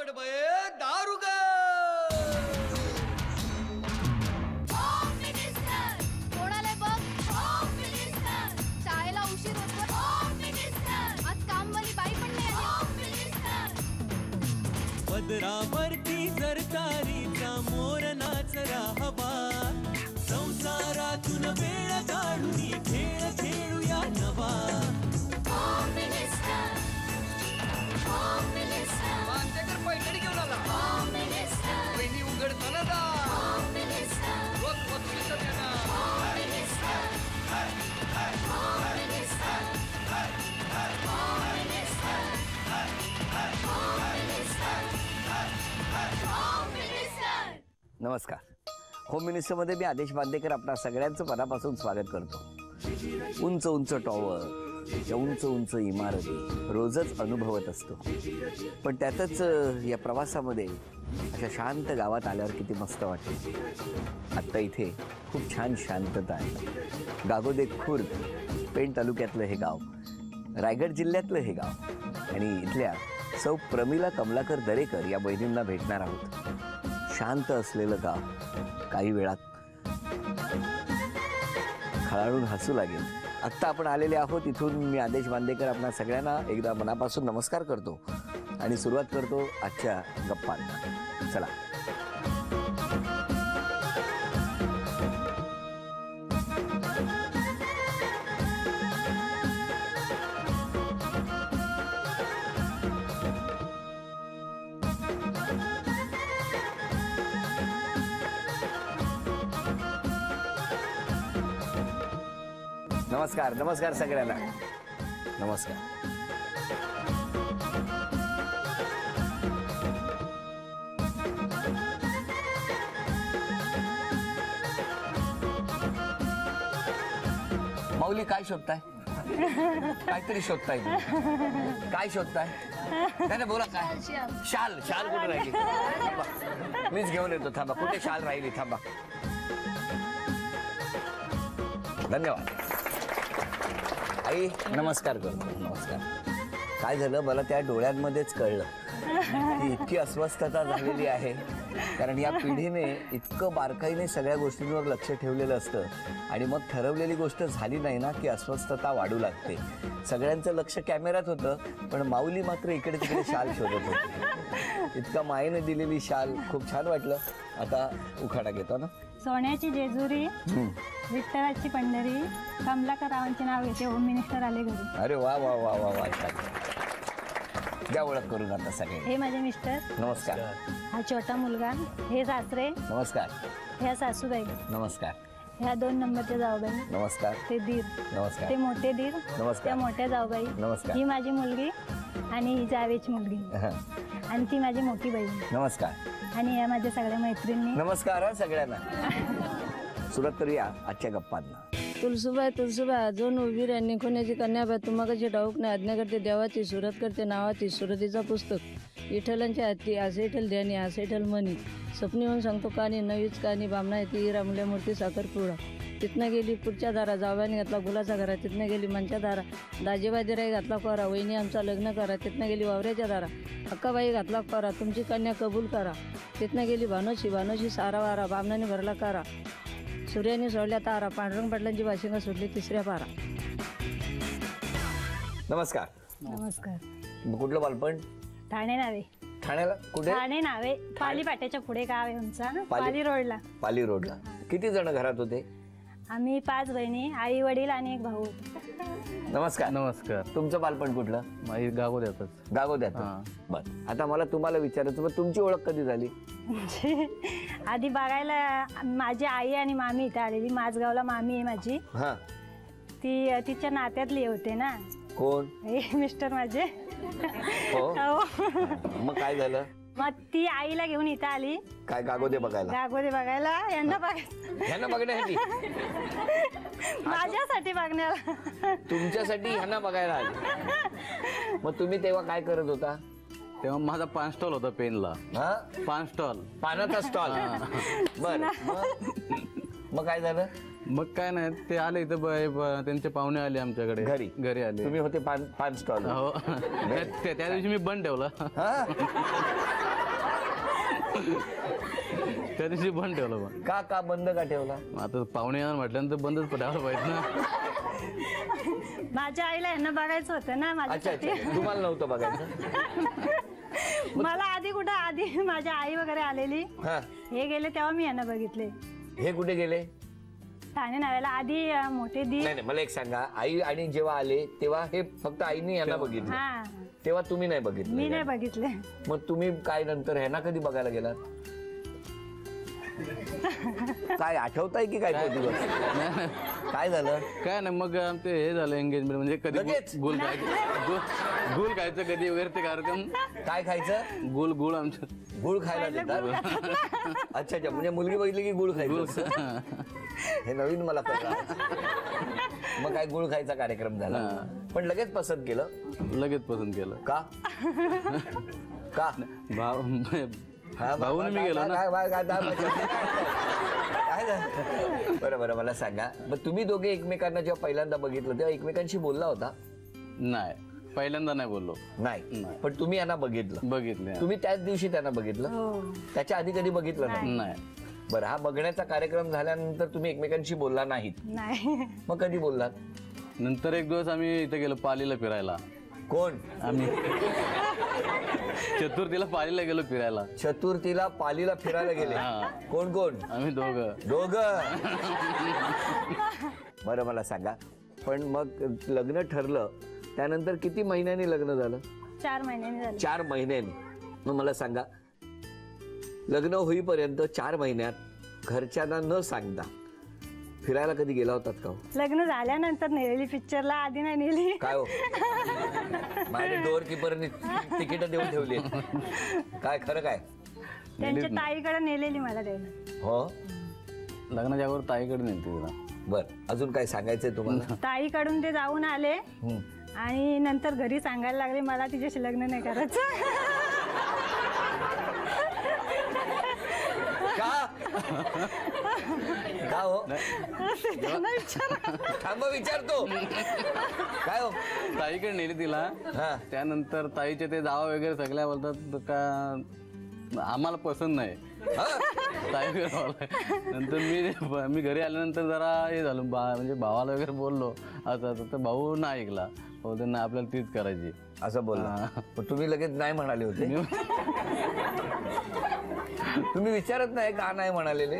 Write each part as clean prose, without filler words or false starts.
दारुगड बये दारुगड. कोणाला बघ शाळेला उशीर होतो. आज कामवाली बाई पण नाही आली. पदरावरती सरकारीचा मोर नाचरा हवा. संसारातून वेळ काढून खेळ खेळूया नवा. मांजेकर पैठणी घेऊन आला. वहिनी उघडताना दा. रोज बक्षीस देणार. नमस्कार. होम मिनिस्टरमध्ये मी आदेश बांदेकर आपणा सगळ्यांचं मनापासून स्वागत करतो. उंच उंच टॉवर, उंच उंच इमारती रोजच अनुभवत असतो, पण त्यातच या प्रवासामध्ये अशा शांत गावात आल्यावर किती मस्त वाटते. आत्ता इथे खूप छान शांतता आहे. गागोदे खुर्द पेण तालुक्यातलं हे गाव, रायगड जिल्ह्यातलं हे गाव आणि इथल्या सौ प्रमिला कमलाकर दरेकर या बहिणींना भेटणार आहोत. शांत असलेलं गाव काही वेळात खळाळून हसू लागेल. आत्ता आपण आलेले आहोत इथून. मी आदेश बांदेकर आपणा सगळ्यांना एकदा मनापासून नमस्कार करतो आणि सुरुवात करतो आजच्या गप्पांना. चला. नमस्कार नमस्कार सगळ्यांना. नमस्कार. माऊली काय शोधताय? काहीतरी शोधताय. काय शोधताय? नाही बोला. काय शाल? शाल कुठे राहिली? मीच घेऊन येतो. थांबा. कुठे शाल राहिली? थांबा. धन्यवाद. आई नमस्कार करतो. नमस्कार. काय झालं मला त्या डोळ्यांमध्येच कळलं की इतकी अस्वस्थता झालेली आहे, कारण या पिढीने इतकं बारकाईने सगळ्या गोष्टींवर लक्ष ठेवलेलं असतं आणि मग ठरवलेली गोष्ट झाली नाही ना की अस्वस्थता वाढू लागते. सगळ्यांचं लक्ष कॅमेऱ्यात होतं, पण माऊली मात्र इकडे तिकडे शाल शोधत होती. इतका मायेने दिलेली शाल खूप छान वाटलं. आता उखाणा घेतो ना. सोन्याची जेजुरी, विठ्ठलाची पंढरी, कमलाकररावांचे नाव घेते. होम मिनिस्टर आले घरी. अरे वा वा वा वा वा. द्या ओळख करून आता सगळे. हे माझे मिस्टर. नमस्कार. हा छोटा मुलगा. हे सासरे. नमस्कार. ह्या सासूबाई. नमस्कार. ह्या 2 नंबरच्या जाऊबाई. नमस्कार. ते दीर. नमस्कार. ते मोठे दीर. नमस्कार. त्या मोठ्या जाऊबाई. नमस्कार. ही माझी मुलगी आणि ही जावेची मुलगी आणि ती माझी मोठी बहीण. नमस्कार. आणि या माझ्या सगळ्या मैत्रिणी. नमस्कार हा सगळ्यांना. सुरुवात करूया आजच्या गप्पांना. तुलसूबाई तुलसूबाई अजून उभी रे निखुण्याची कन्याबाई तुम्हा कशी ठाऊक नाही आज्ञा करते देवाची सुरत करते नावाची सुरतीचा पुस्तक विठ्ठलांच्या हाती असे ठल ध्यानी असे ठल मनी स्वप्नी होऊन सांगतो कानी नवीच कानी बामणा येते हिरा मुल्या मूर्ती साखरपुडा तिथनं गेली पुढच्या दारा जावयाने घातला गुलाचा घरा तिथनं गेली मंच्या दारा दाजेबाई दिराई घातला कोरा वहिनी आमचा लग्न करा तिथनं गेली वावऱ्याच्या दारा अक्काबाई घातला कोरा तुमची कन्या कबूल करा तिथनं गेली भानोशी सारा वारा बामणाने भरला करा सूर्याने सोडल्या तारा पांडुरंग पाटलांची भाषिंग सुटली तिसऱ्या पारा. नमस्कार. नमस्कार. कुठलं बालपण? ठाणे नावे. ठाण्याला कुठे? ठाणे नावे पाली पाट्याच्या पुढे गाव आहे आमचा. पाली रोडला. पाली रोडला. किती जण घरात होते? आम्ही 5 बहिणी आई वडील आणि एक भाऊ. नमस्कार. नमस्कार. तुमचं बालपण कुठलं? गागोद्यातच. गागोद्यात. बर. आता मला तुम्हाला विचारायचं मग तुमची ओळख कधी झाली? आधी बघायला माझी आई आणि मामी इथे आलेली. माझगावला मामी आहे माझी. हा. ती तिच्या नात्यातली होते ना. कोण? हे मिस्टर माझे. हो. मग काय झालं? मग ती आईला घेऊन इथं आली. काय? गागोदे बघायला? गागोदे बघायला. यांना बघण्यासाठी? माझ्यासाठी बघण्याला. तुमच्यासाठी ह्यांना बघायला आली. मग तुम्ही तेव्हा काय करत होता? तेव्हा माझा पान स्टॉल होता पेनला. हा. पान स्टॉल. पानाचा स्टॉल. बर. मग काय झालं? मग काय नाही ते आले इथं त्यांचे पाहुणे आले आमच्याकडे. घरी आले. तुम्ही होते पान स्टॉल? हो. त्या दिवशी मी बंद ठेवला. त्या दिवशी बंद ठेवलं पण. का बंद का ठेवला? आता पाहुणे येणार म्हटल्यानंतर बंदच ठेवायला पाहिजे ना. माझ्या आईला यांना बघायचं होतं ना अच्छा माझ्यासाठी. अच्छा, तुम्हाला नव्हतं बघायचं? मला आधी कुठं आधी माझ्या आई वगैरे आलेली, हा, हे गेले तेव्हा मी यांना बघितले हे कुठे गेले? ठाणे नाव्याला. आधी मोठे दी. नाही नाही, मला एक सांगा, आई आणि जेव्हा आले तेव्हा हे फक्त आईने यांना बघितलं, हा, तेव्हा तुम्ही नाही बघितलं? मी नाही बघितले. मग तुम्ही काय नंतर ह्यांना कधी बघायला गेलात? काय आठवताय की काय तो दिवस? काय झालं? काय नाही, मग आमचे हे झालं एंगेजमेंट, म्हणजे कधी लगेच? गुल खायचं, गुल खायचं कधी वगैरे ते कार्यक्रम. काय खायचं? गुळ आमचं गुळ खायला देतात? अच्छा अच्छा, म्हणजे मुलगी बघितली की गुळ खायचं? हे नवीन मला कळलं. मग काय गुळ खायचा कार्यक्रम झाला, पण लगेच पसंत केलं? लगेच पसंत केलं. का? का? भाऊने मी गेलो ना. बरं बरं, मला सांगा, मग तुम्ही दोघे एकमेकांना जेव्हा पहिल्यांदा बघितलं तेव्हा एकमेकांशी बोलला होता? नाही, पहिल्यांदा नाही बोललो. नाही, पण तुम्ही यांना बघितले. तुम्ही त्याच दिवशी त्यांना बघितलं? त्याच्या आधी कधी बघितलं नाही? नाही. बरं, हा बघण्याचा कार्यक्रम झाल्यानंतर तुम्ही एकमेकांशी बोलला नाहीत? नाही. मग कधी बोललात? नंतर एक दिवस आम्ही इथे गेलो पालीला फिरायला. कोण? आम्ही चतुर्थीला पालीला गेलो फिरायला. चतुर्थीला पालीला फिरायला गेले? कोण कोण? आम्ही दोघं. बरं, मला सांगा, पण मग लग्न ठरलं त्यानंतर किती महिन्यांनी लग्न झालं? 4 महिन्यांनी झालं. 4 महिन्यांनी. मग मला सांगा, लग्न होईपर्यंत 4 महिन्यात घरच्यांना न सांगता फिरायला कधी गेला होतात का? लग्न झाल्यानंतर नेलेली पिक्चरला, आधी नाही नेली. काय हो, माझ्या डोअर किपरनी तिकीट देऊन ठेवली? काय खरं काय? त्यांच्या ताईकडे नेलेली मला द्यायला. हो, लग्नाच्या अगोदर ताईकडे नेलती तिला. बर, अजून काय सांगायचंय तुम्हाला? ताईकडून ते जाऊन आले आणि नंतर घरी सांगायला लागले मला तिच्याशी लग्न नाही करायचं. का? का हो? थांब, विचारतो. काय हो? ताईकडे नेली तिला. त्यानंतर ताईचे ते जावा वगैरे सगळ्या बोलतात का आम्हाला पसंत नाही. नंतर मी घरी आल्यानंतर जरा हे झालं, म्हणजे भावाला वगैरे बोललो असं, तर भाऊ नाही ऐकला. बोलतो ना आपल्याला तीच करायची असं बोलला. तुम्ही लगेच नाही म्हणाले होते? तुम्ही विचारत नाही का नाही म्हणालेले?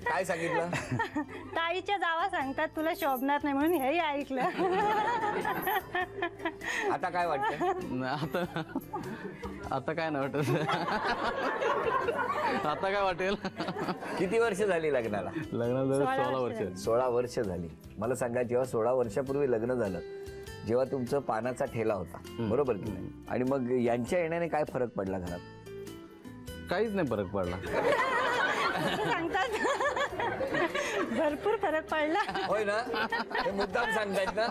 काय सांगितलं? ताईच्या जावा सांगतात तुला शोभणार नाही म्हणून, हेही ऐकलं. आता काय वाटतं? आता काय नाही वाटत. आता काय वाटेल? किती वर्ष झाली लग्नाला? लग्नाला 16 वर्ष. 16 वर्ष झाली. मला सांगा, जेव्हा 16 वर्षापूर्वी लग्न झालं, जेव्हा तुमचं पानाचा ठेला होता, बरोबर की नाही, आणि मग यांच्या येण्याने काय फरक पडला घरात? काहीच नाही फरक पडला. सांगतात भरपूर फरक पडला. होय ना? हे मुद्दाम सांगतायत ना?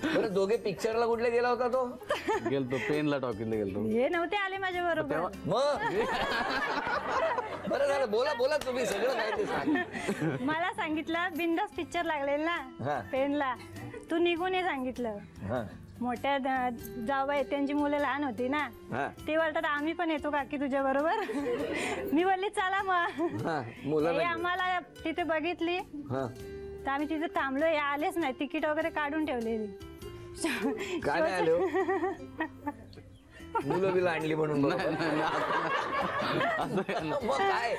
बरं, दोघे पिक्चरला कुठले गेला होता तो? गेलतो पेनला, टॉकीला गेलतो. हे नव्हते आले माझ्या बरोबर. मग बरं झालं, बोला बोला, तुम्ही सगळं काय ते सांग. मला सांगितलं बिंदास पिक्चर लागलेल ना पेनला, तू निघून ये सांगितलं. मोठ्या जाऊबाई त्यांची मुलं लहान होती ना, ते बोलतात आम्ही पण येतो काकी तुझ्या बरोबर. मी बोलली चला मग. आम्हाला तिथे बघितली तर आम्ही तिथे थांबलो. हे आलेच नाही, तिकीट वगैरे काढून ठेवलेली. काय नाही आलो, मुलं बिलं आणली म्हणून? मग काय,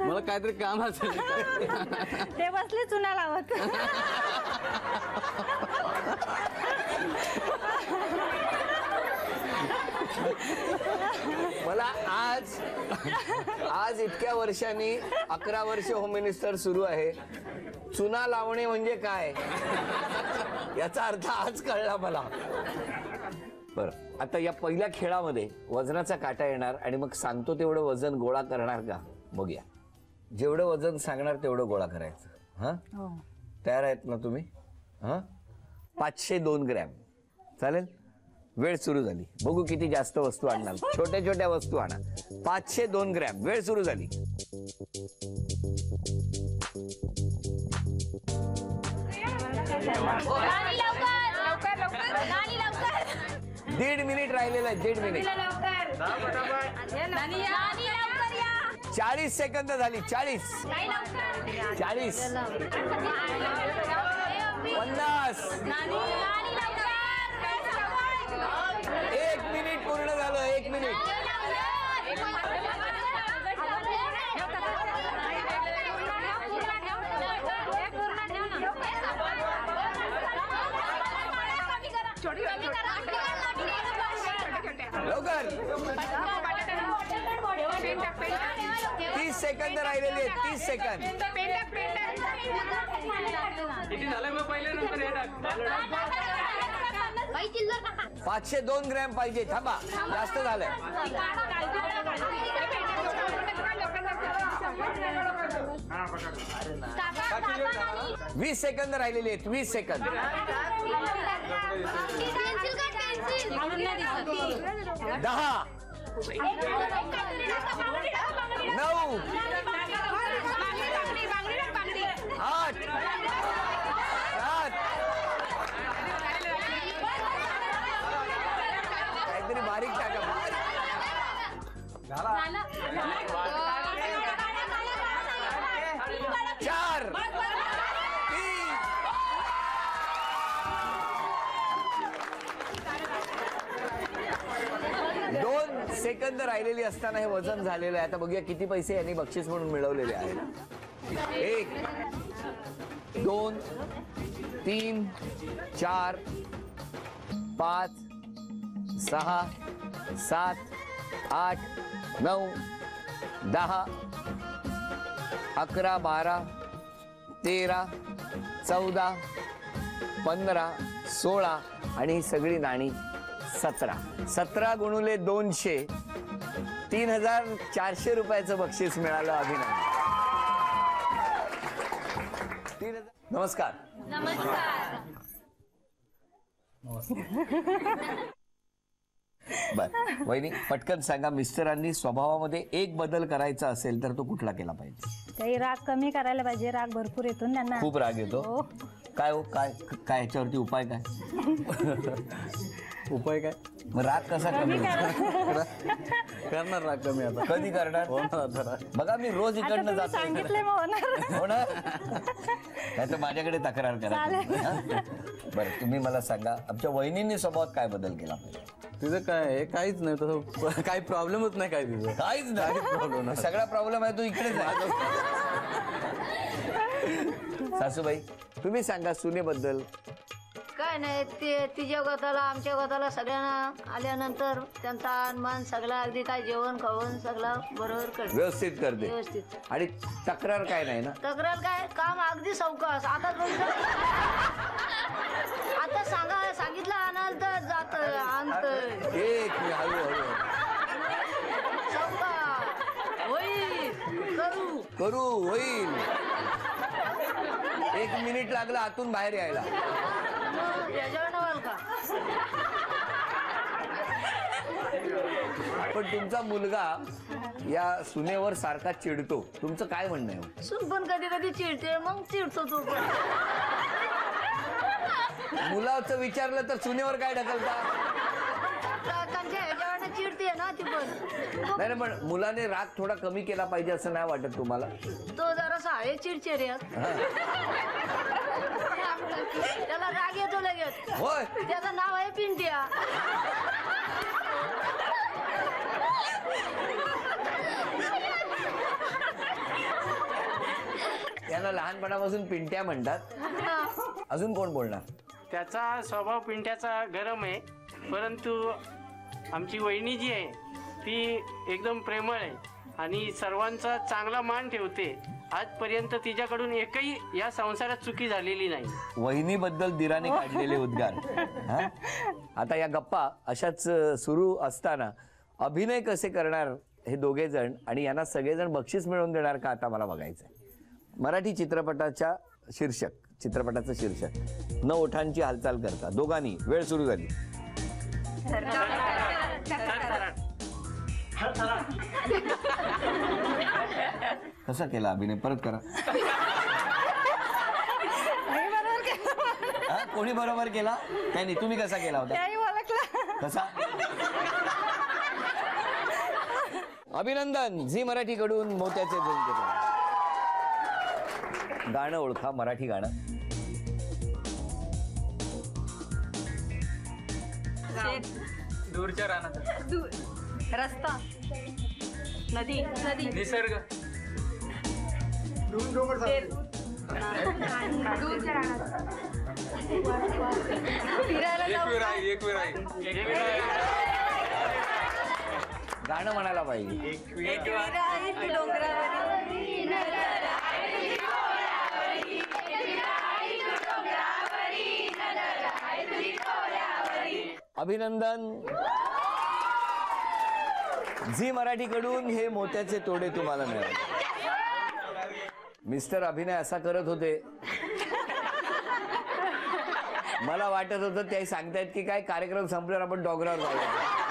मला काहीतरी काम असेल. ते बसले चुना लावत. मला आज इतक्या वर्षांनी 11 वर्ष होम मिनिस्टर सुरू आहे, चुना लावणे म्हणजे काय याचा अर्थ आज कळला मला. बरं, आता या पहिल्या खेळामध्ये वजनाचा काटा येणार आणि मग सांगतो तेवढं वजन गोळा करणार का बघूया. जेवढं वजन सांगणार तेवढं गोळा करायचं. तयार आहेत ना तुम्ही? 502 ग्रॅम. चालेल? वेळ सुरू झाली. बघू किती जास्त वस्तू आणणार. छोट्या छोट्या वस्तू आणा. 502 ग्रॅम. वेळ सुरू झाली. दीड मिनिट राहिलेला आहे. 1.5 मिनिट. 40 सेकंद झाली. 40 50 1 मिनिट पूर्ण झालं. 1 मिनिट. लवकर. 30 सेकंद राहिलेले आहेत. 30 सेकंद. किती झालं मग पहिले नंतर हे टाक. 502 ग्रॅम पाहिजे. थांबा, जास्त झालंय. 20 सेकंद राहिलेले आहेत. 20 सेकंद. 10 9 8 7 काहीतरी बारीक टाका. 4 2 सेकंद राहिलेली असताना हे वजन झालेलं आहे. आता बघूया किती पैसे यांनी बक्षीस म्हणून मिळवलेले आहेत. 1 2 3 4 5 6 7 8 9 10 11 12 13 14 15 16 आणि ही सगळी नाणी 17 गुणुले 200 3400 रुपयाचं बक्षीस मिळालं. अभिनंदन. नमस्कार. बर वहिनी, पटकन सांगा, मिस्टरांनी स्वभावामध्ये एक बदल करायचा असेल तर तो कुठला केला पाहिजे? काही राग कमी करायला पाहिजे. राग भरपूर येतो ना त्यांना. खूप राग येतो. काय हो, काय काय याच्यावरती उपाय काय? उपाय काय? मग राग कसा कमी करणार? राग कमी आता कधी करणार? बघा मी रोज इकडनं जातो. सांगितलंय मग होणार. हो ना. नाही तर माझ्याकडे तक्रार करा. बरं तुम्ही मला सांगा, आमच्या वहिनींनी स्वभावात काय बदल केला पाहिजे? तिचं काय आहे? काहीच नाही तसं. काही प्रॉब्लेमच नाही. काय तिचं काहीच नाही. प्रॉब्लेम सगळा प्रॉब्लेम आहे तो इकडेच आहे. सासूबाई तुम्ही सांगा सुनेबद्दल. काय नाही, ते तिच्या गोताला आमच्या गोताला सगळ्यांना आल्यानंतर त्यांचा अनमान सगळा अगदी काय जेवण खावण सगळं बरोबर करते. व्यवस्थित करते. व्यवस्थित. आणि तक्रार काय नाही ना? तक्रार काय, काम अगदी सावकाश. आता आता सांगितलं आणाल तर जात आणत. एक हळूहळू होईल करू होईल. 1 मिनिट लागला आतून बाहेर यायला. पण तुमचा मुलगा या सुनेवर सारखा चिडतो. तुमचं काय म्हणणं आहे? सून पण कधी कधी चिडते, मग चिडतो तू पण. मुलाचं विचारलं तर सुनेवर काय ढकलता? त्यांच्या ह्याच्यावर चिडते ना ती पण. नाही पण मुलाने राग थोडा कमी केला पाहिजे असं नाही वाटत तुम्हाला? तो जरासा आहे चिडचिड्यात. त्याला राग येतो लगेच. होय. त्याचं नाव आहे पिंट्या. त्यांना लहानपणापासून पिंट्या म्हणतात. अजून कोण बोलणार? त्याचा स्वभाव पिंट्याचा गरम आहे, परंतु आमची वहिनी जी आहे ती एकदम प्रेमळ आहे आणि सर्वांचा चांगला मान ठेवते. आजपर्यंत तिच्याकडून एकही या संसारात चुकी झालेली नाही. वहिनीबद्दल दिराने काढलेले उद्गार. आता या गप्पा अशाच सुरू असताना अभिनय कसे करणार हे दोघे जण आणि यांना सगळेजण बक्षीस मिळवून देणार का, आता मला बघायचंय. मराठी चित्रपटाचं शीर्षक न ओठांची हालचाल करता. दोघांनी वेळ सुरू झाली. कसा केला अभिनय? परत करा. कोणी बरोबर केला? त्यांनी. तुम्ही कसा केला होता? कसा? अभिनंदन. झी मराठी कडून मोत्याचे झुमके. गाणं ओळखा, मराठी गाणं. दूरच्या रानात. रस्ता, नदी, नदी, निसर्ग. एक विराई. गाणं म्हणायला पाहिजे. अभिनंदन. झी मराठी कडून हे मोत्याचे तोडे तुम्हाला मिळाले. मिस्टर अभिनय असा करत होते, मला वाटत होतं ते सांगतायत की काय कार्यक्रम संपल्यावर आपण डोंगरावर जाऊया.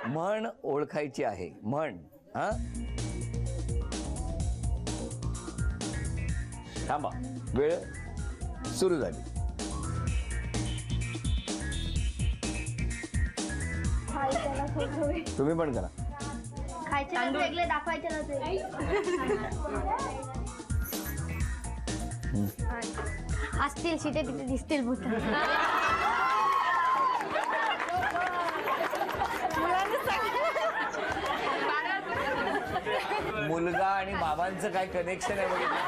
म्हण ओळखायची आहे. म्हण. हा, थांबा, वेळ सुरू झाली. तुम्ही पण करा. खायचे वेगळे दाखवायचे असतील शिटे तिथे दिसतील भूत. मुलगा आणि बाबांचं काय कनेक्शन आहे बघितलं.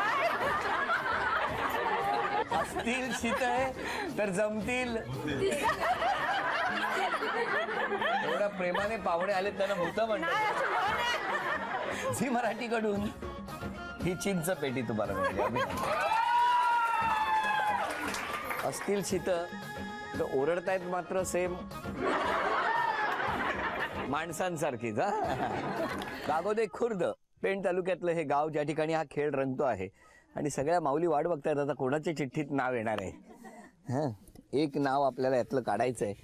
असतील शीत आहे तर जमतील. एवढ्या प्रेमाने पाहुणे आले त्यांना भूत म्हणतात. झी मराठी कडून ही चिंच पेटी तुम्हाला मिळाली. असतील शीत तर ओरडतायत मात्र सेम माणसांसारखीच. गागोदे खुर्द पेण तालुक्यातलं हे गाव ज्या ठिकाणी हा खेळ रंगतो आहे आणि सगळ्या माऊली वाट बघतायत आता कोणाच्या चिठ्ठीत नाव येणार आहे. हा, एक नाव आपल्याला यातलं काढायचं आहे.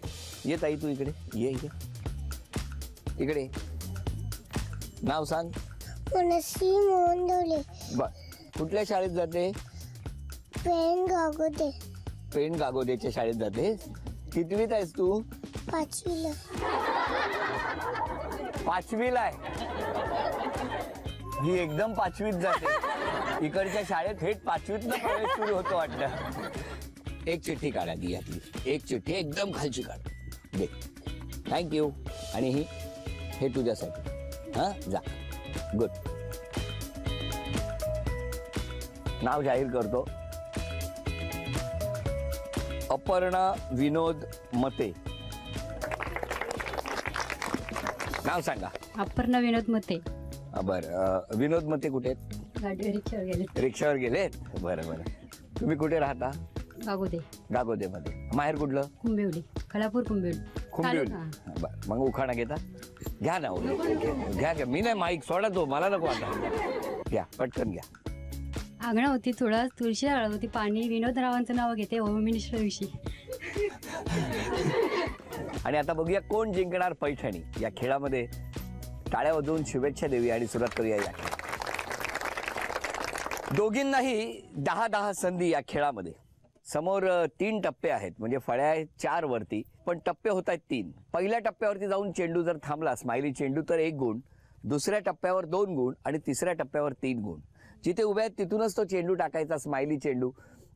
ये ताई तू इकडे ये. इकडे नाव सांग. कुठल्या शाळेत जाते? पेण गागोदेच्या शाळेत जाते. कितवीत आहेस तू? 5वीला. 5वीला आहे ही. एकदम 5वीत जाते. इकडच्या शाळेत थेट 5वीतनं प्रवेश सुरू होतो वाटतं. एक चिठ्ठी काढा दी यातली. एक चिठ्ठी एकदम खालची काढ दे. थँक्यू. आणि ही हे तुझ्यासाठी. हा, जा. गुड. नाव जाहीर करतो. अपर्णा विनोद मते. नाव सांगा. अपर्णा विनोद मते. बरं, विनोद मते कुठे आहेत? रिक्षावर गेले. रिक्षावर गेलेत. बरं बरं. तुम्ही कुठे राहता? गागोदे. गागोदे मध्ये. माहेर कुठलं? कुंभिवली. खलापूर कुंभिवली. कुंभिवली. बरं, मग उखाणा घेता? घ्या ना. घ्या घ्या. मी नाही माईक सोडा तो, मला नको आता. घ्या पटकन घ्या. आंगणा होती, थोडा तुळशी झाड होती, पाणी. विनोदरावांचं नाव घेते होम मिनिस्टर विषयी. आणि आता बघूया कोण जिंकणार पैठणी या खेळामध्ये. टाळ्या वाजवून शुभेच्छा देऊया आणि सुरुवात करूया या खेळात. दोघींनाही 10-10 संधी या खेळामध्ये. समोर 3 टप्पे आहेत, म्हणजे फळ्या आहेत 4 वरती, पण टप्पे होत आहेत 3. पहिल्या टप्प्यावरती जाऊन चेंडू जर थांबला, स्माइली चेंडू, तर 1 गुण. दुसऱ्या टप्प्यावर 2 गुण आणि तिसऱ्या टप्प्यावर 3 गुण. जिथे उभे आहेत तिथूनच तो चेंडू टाकायचा, स्माइली चेंडू,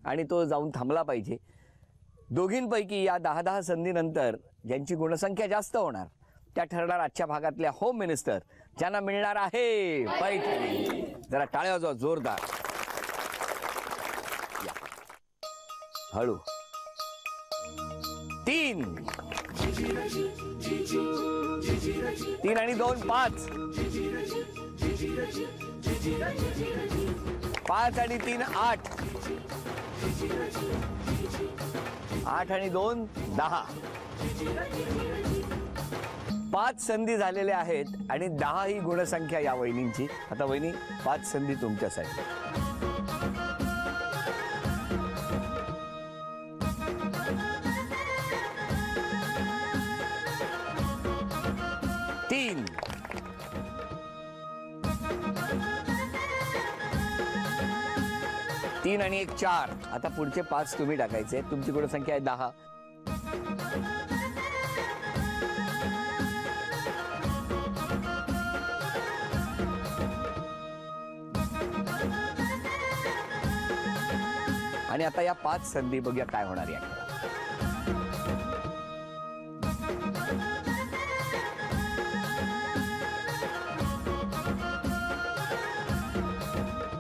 आणि तो जाऊन थांबला पाहिजे. दोघींपैकी या 10-10 संधीनंतर ज्यांची गुणसंख्या जास्त होणार त्या ठरणार आजच्या भागातल्या होम मिनिस्टर, ज्यांना मिळणार आहे पैठणी. जरा टाळ्या वाजवा जोरदार. हळू. 3 आणि 2 5. 5 आणि 3 8. 8 आणि 2 10. 5 संधी झालेल्या आहेत आणि 10 ही गुणसंख्या या वहिनींची. आता वहिनी 5 संधी तुमच्यासाठी. तीन आणि 1 4. आता पुढचे 5 तुम्ही टाकायचे. तुमची गुणसंख्या आहे 10. आणि आता या 5 संधी बघूया काय होणार आहे.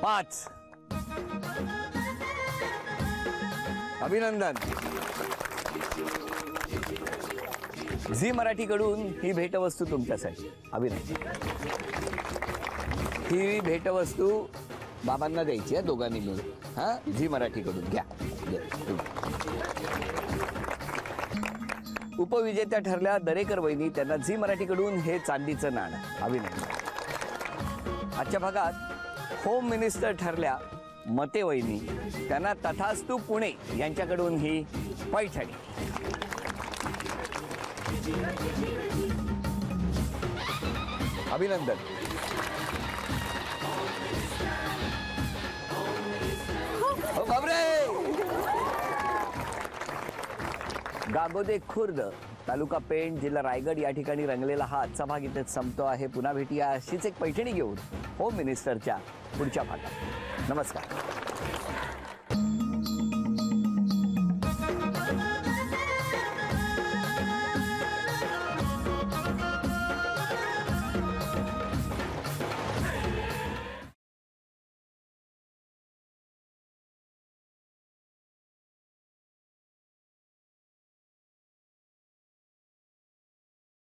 5 अभिनंदन. झी मराठीकडून ही भेटवस्तू तुमच्यासाठी. अभिनंदन. ही भेटवस्तू बाबांना द्यायची आहे दोघांनी मिळून. हा, झी मराठीकडून घ्या. उपविजेत्या ठरल्या दरेकर वहिनी, त्यांना झी मराठीकडून हे चांदीचं नाणं. अभिनंदन. आजच्या भागात होम मिनिस्टर ठरल्या मते वहिनी, त्यांना तथास्तू पुणे यांच्याकडून ही पैठणी. अभिनंदन. हो बाबरे. गागोदे खुर्द, तालुका पेण, जिल्हा रायगड या ठिकाणी रंगलेला हा आजचा भाग इथेच संपतो आहे. पुन्हा भेटूया अशीच एक पैठणी घेऊन होम मिनिस्टरच्या पुढच्या भागात. नमस्कार.